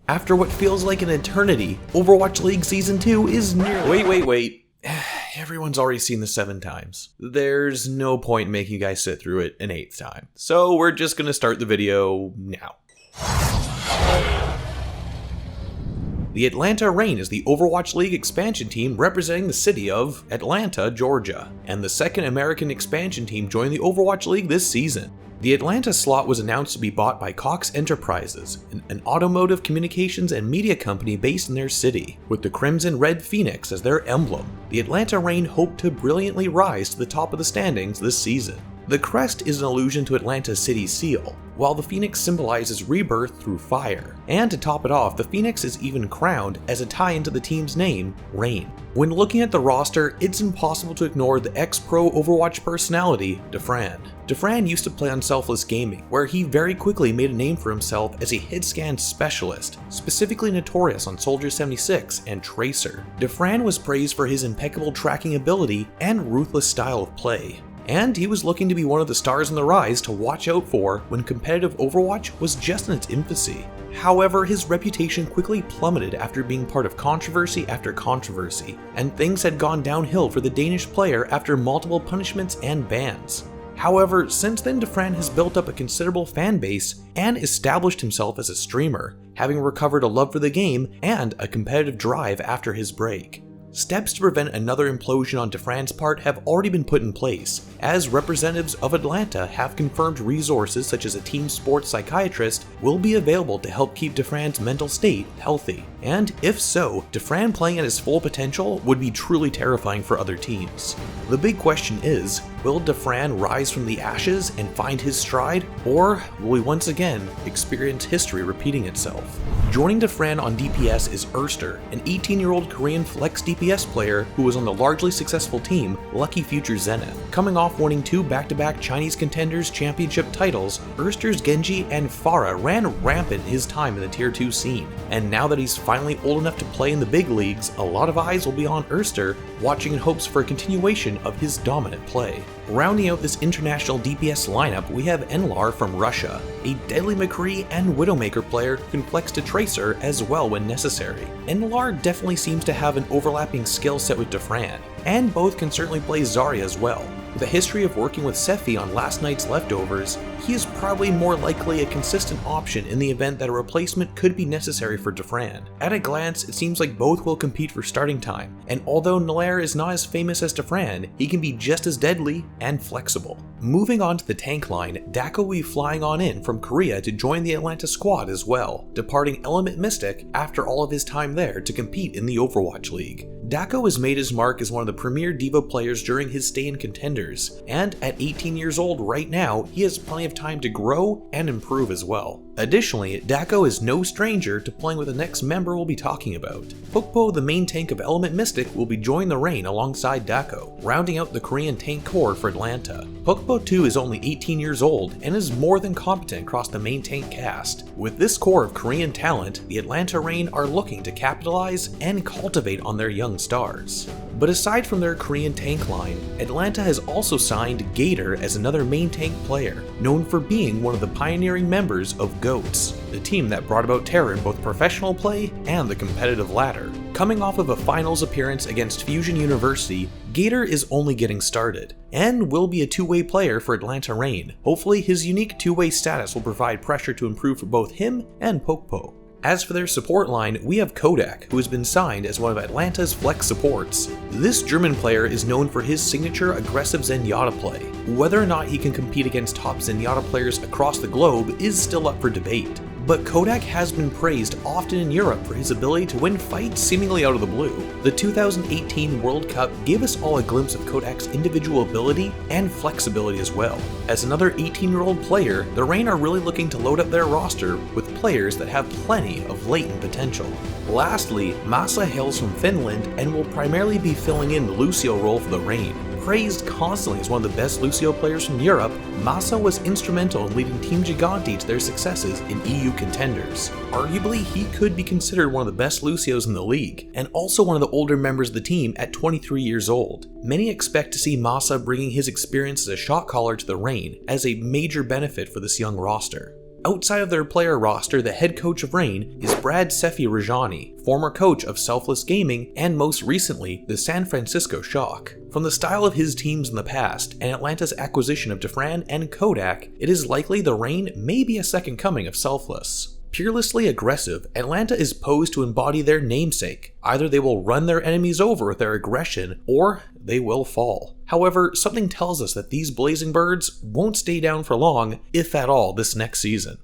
After what feels like an eternity, Overwatch League Season 2 is nearly— Wait. Everyone's already seen this 7 times. There's no point in making you guys sit through it an 8th time. So we're just gonna start the video now. The Atlanta Reign is the Overwatch League expansion team representing the city of Atlanta, Georgia, and the second American expansion team joined the Overwatch League this season. The Atlanta slot was announced to be bought by Cox Enterprises, an automotive communications and media company based in their city. With the crimson red phoenix as their emblem, the Atlanta Reign hope to brilliantly rise to the top of the standings this season. The crest is an allusion to Atlanta's city seal, while the phoenix symbolizes rebirth through fire. And to top it off, the phoenix is even crowned as a tie into the team's name, Reign. When looking at the roster, it's impossible to ignore the ex-pro Overwatch personality, Fran. Fran used to play on Selfless Gaming, where he very quickly made a name for himself as a hit scan specialist, specifically notorious on Soldier 76 and Tracer. Fran was praised for his impeccable tracking ability and ruthless style of play. And he was looking to be one of the stars on the rise to watch out for when competitive Overwatch was just in its infancy. However, his reputation quickly plummeted after being part of controversy after controversy, and things had gone downhill for the Danish player after multiple punishments and bans. However, since then Fran has built up a considerable fan base and established himself as a streamer, having recovered a love for the game and a competitive drive after his break. Steps to prevent another implosion on Fran's part have already been put in place, as representatives of Atlanta have confirmed resources such as a team sports psychiatrist will be available to help keep Fran's mental state healthy. And if so, Fran playing at his full potential would be truly terrifying for other teams. The big question is, will Fran rise from the ashes and find his stride, or will we once again experience history repeating itself? Joining Fran on DPS is Erster, an 18-year-old Korean flex DPS player who was on the largely successful team Lucky Future Zenith. Coming off winning 2 back-to-back Chinese Contenders Championship titles, Erster's Genji and Pharah ran rampant in his time in the Tier 2 scene, and now that he's finally old enough to play in the big leagues, a lot of eyes will be on Erster, watching in hopes for a continuation of his dominant play. Rounding out this international DPS lineup, we have Enlar from Russia, a deadly McCree and Widowmaker player who can flex to Tracer as well when necessary. Enlar definitely seems to have an overlapping skill set with Fran, and both can certainly play Zarya as well. With a history of working with Sephi on last night's leftovers, he is probably more likely a consistent option in the event that a replacement could be necessary for Fran. At a glance, it seems like both will compete for starting time, and although Nair is not as famous as Fran, he can be just as deadly and flexible. Moving on to the tank line, Dako will be flying on in from Korea to join the Atlanta squad as well, departing Element Mystic after all of his time there to compete in the Overwatch League. Dako has made his mark as one of the premier Diva players during his stay in Contenders, and at 18 years old right now, he has plenty of time to grow and improve as well. Additionally, Dako is no stranger to playing with the next member we'll be talking about. Pokpo, the main tank of Element Mystic, will be joining the Reign alongside Dako, rounding out the Korean tank core for Atlanta. Pokpo too is only 18 years old and is more than competent across the main tank cast. With this core of Korean talent, the Atlanta Reign are looking to capitalize and cultivate on their young stars. But aside from their Korean tank line, Atlanta has also signed Gator as another main tank player, known for being one of the pioneering members of GOATS, the team that brought about terror in both professional play and the competitive ladder. Coming off of a finals appearance against Fusion University, Gator is only getting started, and will be a two-way player for Atlanta Reign. Hopefully his unique two-way status will provide pressure to improve for both him and Pokpo. As for their support line, we have Kodak, who has been signed as one of Atlanta's flex supports. This German player is known for his signature aggressive Zenyatta play. Whether or not he can compete against top Zenyatta players across the globe is still up for debate. But Kodak has been praised often in Europe for his ability to win fights seemingly out of the blue. The 2018 World Cup gave us all a glimpse of Kodak's individual ability and flexibility as well. As another 18-year-old player, the Reign are really looking to load up their roster with players that have plenty of latent potential. Lastly, Masa hails from Finland and will primarily be filling in the Lucio role for the Reign. Praised constantly as one of the best Lucio players from Europe, Masa was instrumental in leading Team Giganti to their successes in EU Contenders. Arguably, he could be considered one of the best Lucios in the league, and also one of the older members of the team at 23 years old. Many expect to see Masa bringing his experience as a shot caller to the Reign as a major benefit for this young roster. Outside of their player roster, the head coach of Reign is Brad Sefi-Rajani, former coach of Selfless Gaming and most recently the San Francisco Shock. From the style of his teams in the past and Atlanta's acquisition of Fran and Kodak, it is likely the Reign may be a second coming of Selfless. Peerlessly aggressive, Atlanta is posed to embody their namesake. Either they will run their enemies over with their aggression, or they will fall. However, something tells us that these Blazing Birds won't stay down for long, if at all, this next season.